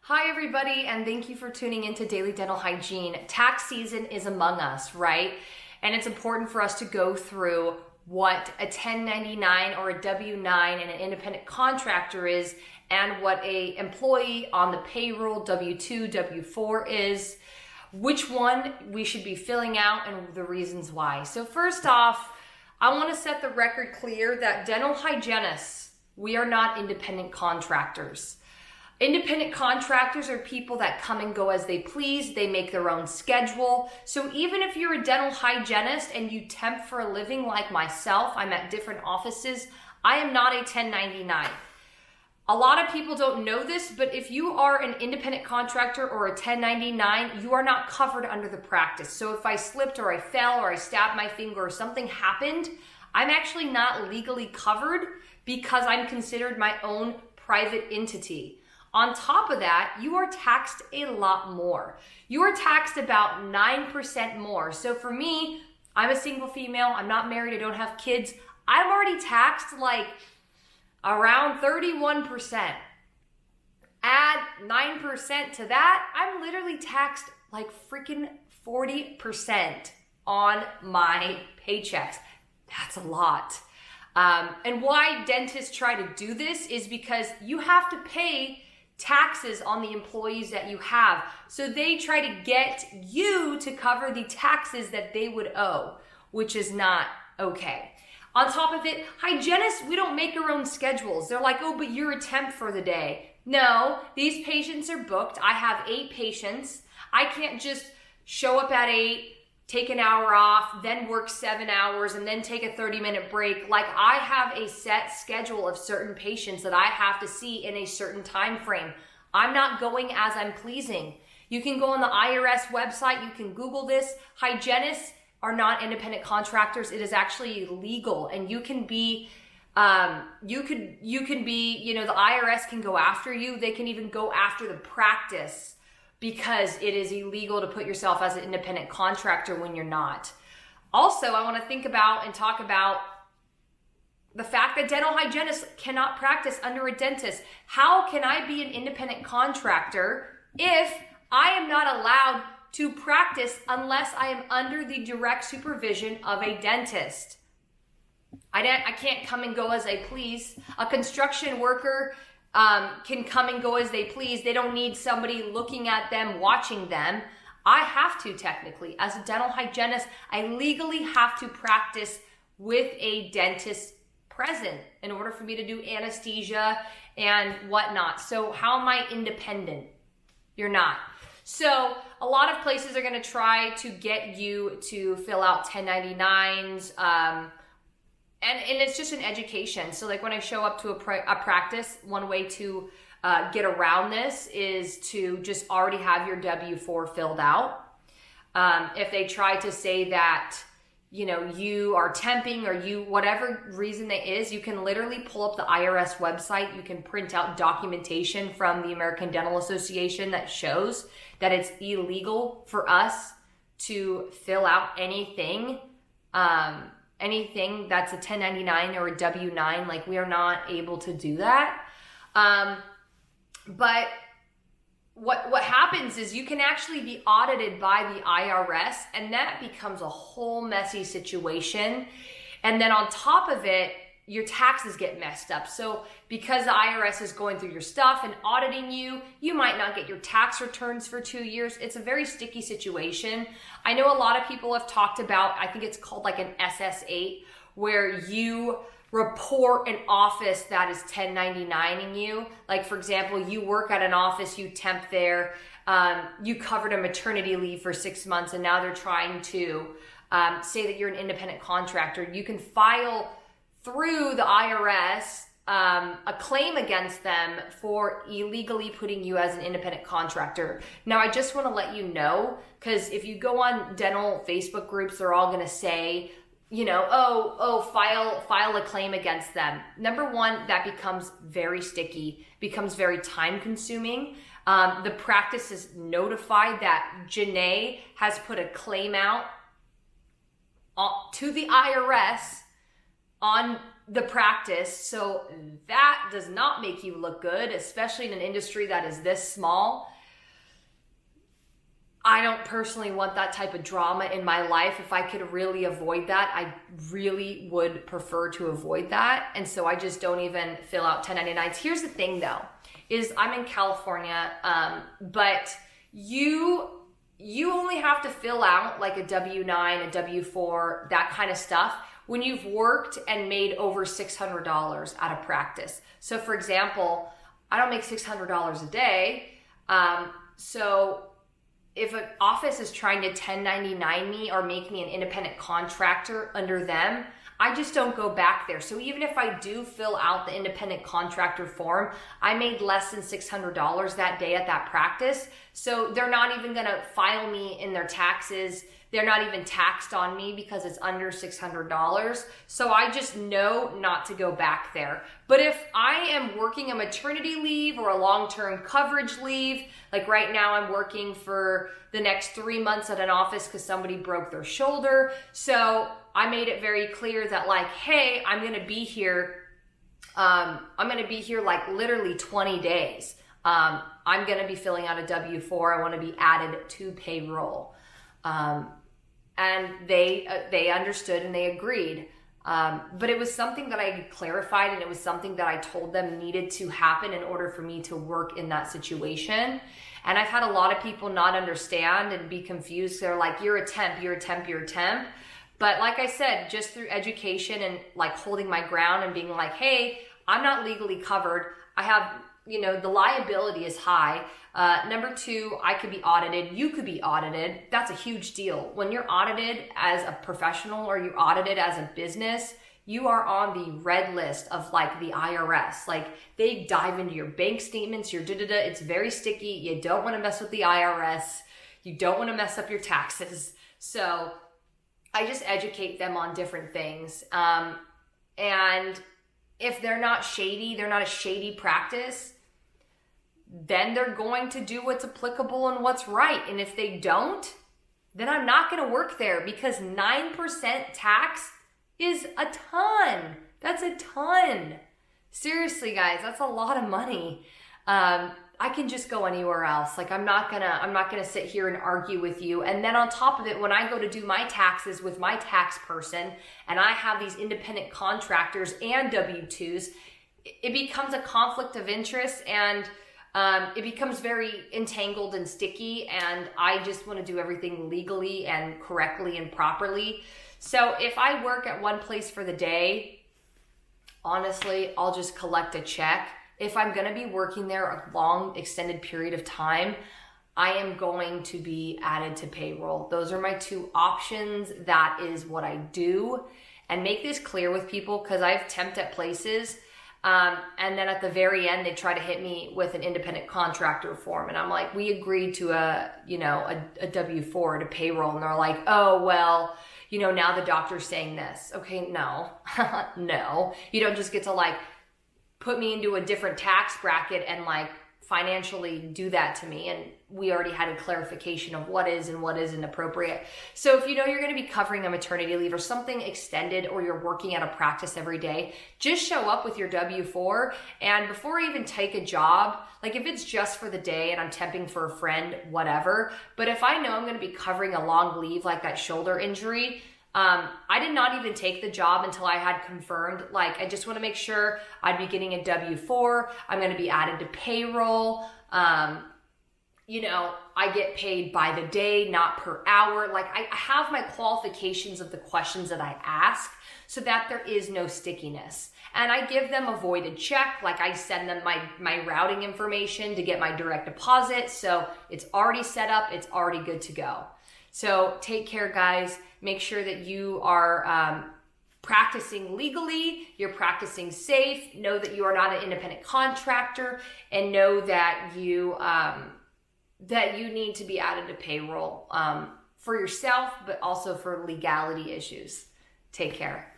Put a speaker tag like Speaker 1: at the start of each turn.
Speaker 1: Hi everybody, and thank you for tuning into Daily Dental Hygiene. Tax season is among us, right? And it's important for us to go through what a 1099 or a W-9 and an independent contractor is, and what a employee on the payroll, W-2, W-4 is, which one we should be filling out, and the reasons why. So first off, I want to set the record clear that dental hygienists, we are not independent contractors. Independent contractors are people that come and go as they please. They make their own schedule. So even if you're a dental hygienist and you temp for a living like myself, I'm at different offices, I am not a 1099. A lot of people don't know this, but if you are an independent contractor or a 1099, you are not covered under the practice. So if I slipped or I fell or I stabbed my finger or something happened, I'm actually not legally covered because I'm considered my own private entity. On top of that, you are taxed a lot more. You are taxed about 9% more. So for me, I'm a single female, I'm not married, I don't have kids. I'm already taxed like around 31%. Add 9% to that, I'm literally taxed like freaking 40% on my paychecks. That's a lot. And why dentists try to do this is because you have to pay taxes on the employees that you have. So they try to get you to cover the taxes that they would owe, which is not okay. On top of it, hygienists, we don't make our own schedules. They're like, oh, but you're a temp for the day. No, these patients are booked. I have 8 patients. I can't just show up at 8, take an hour off, then work 7 hours, and then take a 30-minute break. Like, I have a set schedule of certain patients that I have to see in a certain time frame. I'm not going as I'm pleasing. You can go on the IRS website, you can Google this. Hygienists are not independent contractors. It is actually illegal, and you can be the IRS can go after you. They can even go after the practice, because it is illegal to put yourself as an independent contractor when you're not. Also, I want to think about and talk about the fact that dental hygienists cannot practice under a dentist. How can I be an independent contractor if I am not allowed to practice unless I am under the direct supervision of a dentist? I can't come and go as I please. A construction worker can come and go as they please. They don't need somebody looking at them, watching them. I have to, technically. As a dental hygienist, I legally have to practice with a dentist present in order for me to do anesthesia and whatnot. So how am I independent? You're not. So a lot of places are going to try to get you to fill out 1099s, and it's just an education. So like when I show up to a practice, one way to get around this is to just already have your W-4 filled out. If they try to say that, you are temping or whatever reason it is, you can literally pull up the IRS website. You can print out documentation from the American Dental Association that shows that it's illegal for us to fill out anything that's a 1099 or a W-9. Like, we are not able to do that. But what happens is you can actually be audited by the IRS, and that becomes a whole messy situation. And then on top of it, your taxes get messed up. So because the IRS is going through your stuff and auditing you, you might not get your tax returns for 2 years. It's a very sticky situation. I know a lot of people have talked about, I think it's called like an SS8, where you report an office that is 1099ing you. Like, for example, you work at an office, you temp there, you covered a maternity leave for 6 months, and now they're trying to say that you're an independent contractor. You can file through the IRS a claim against them for illegally putting you as an independent contractor. Now, I just want to let you know, because if you go on dental Facebook groups, they're all going to say, file a claim against them. Number one, that becomes very sticky, becomes very time consuming. The practice is notified that Janae has put a claim out to the IRS on the practice. So that does not make you look good, especially in an industry that is this small. I don't personally want that type of drama in my life. If I could really avoid that, I really would prefer to avoid that. And so I just don't even fill out 1099s. Here's the thing though, is I'm in California, but you only have to fill out like a W-9, a W-4, that kind of stuff when you've worked and made over $600 out of practice. So for example, I don't make $600 a day. So if an office is trying to 1099 me or make me an independent contractor under them, I just don't go back there. So even if I do fill out the independent contractor form, I made less than $600 that day at that practice. So they're not even gonna file me in their taxes. They're not even taxed on me because it's under $600. So I just know not to go back there. But if I am working a maternity leave or a long-term coverage leave, like right now I'm working for the next 3 months at an office because somebody broke their shoulder. So I made it very clear that like, hey, I'm gonna be here. I'm gonna be here like literally 20 days. I'm gonna be filling out a W-4. I wanna be added to payroll. And they understood and they agreed. But it was something that I clarified, and it was something that I told them needed to happen in order for me to work in that situation. And I've had a lot of people not understand and be confused. They're like, you're a temp, you're a temp, you're a temp. But like I said, just through education and like holding my ground and being like, hey, I'm not legally covered. I have, the liability is high. Number 2, I could be audited. You could be audited. That's a huge deal. When you're audited as a professional or you're audited as a business, you are on the red list of like the IRS. Like they dive into your bank statements, your da-da-da. It's very sticky. You don't want to mess with the IRS. You don't want to mess up your taxes. So I just educate them on different things. And if they're not shady, they're not a shady practice, then they're going to do what's applicable and what's right. And if they don't, then I'm not going to work there, because 9% tax is a ton. That's a ton. Seriously, guys, that's a lot of money. I can just go anywhere else. Like I'm not gonna sit here and argue with you. And then on top of it, when I go to do my taxes with my tax person and I have these independent contractors and W-2s, it becomes a conflict of interest, and it becomes very entangled and sticky, and I just want to do everything legally and correctly and properly. So if I work at one place for the day, honestly, I'll just collect a check. If I'm going to be working there a long extended period of time, I am going to be added to payroll. Those are my 2 options. That is what I do. And make this clear with people, because I've temped at places, and then at the very end, they try to hit me with an independent contractor form. And I'm like, we agreed to a W-4 to payroll. And they're like, oh, well, now the doctor's saying this. Okay, no, no. You don't just get to like put me into a different tax bracket and like financially do that to me. And we already had a clarification of what is and what isn't appropriate. So if you're going to be covering a maternity leave or something extended, or you're working at a practice every day, just show up with your W-4. And before I even take a job, like if it's just for the day and I'm temping for a friend, whatever. But if I know I'm going to be covering a long leave, like that shoulder injury, I did not even take the job until I had confirmed, like, I just want to make sure I'd be getting a W-4. I'm going to be added to payroll. I get paid by the day, not per hour. Like I have my qualifications of the questions that I ask so that there is no stickiness. And I give them a voided check. Like I send them my routing information to get my direct deposit. So it's already set up. It's already good to go. So take care, guys. Make sure that you are practicing legally, you're practicing safe, know that you are not an independent contractor, and know that you need to be added to payroll for yourself, but also for legality issues. Take care.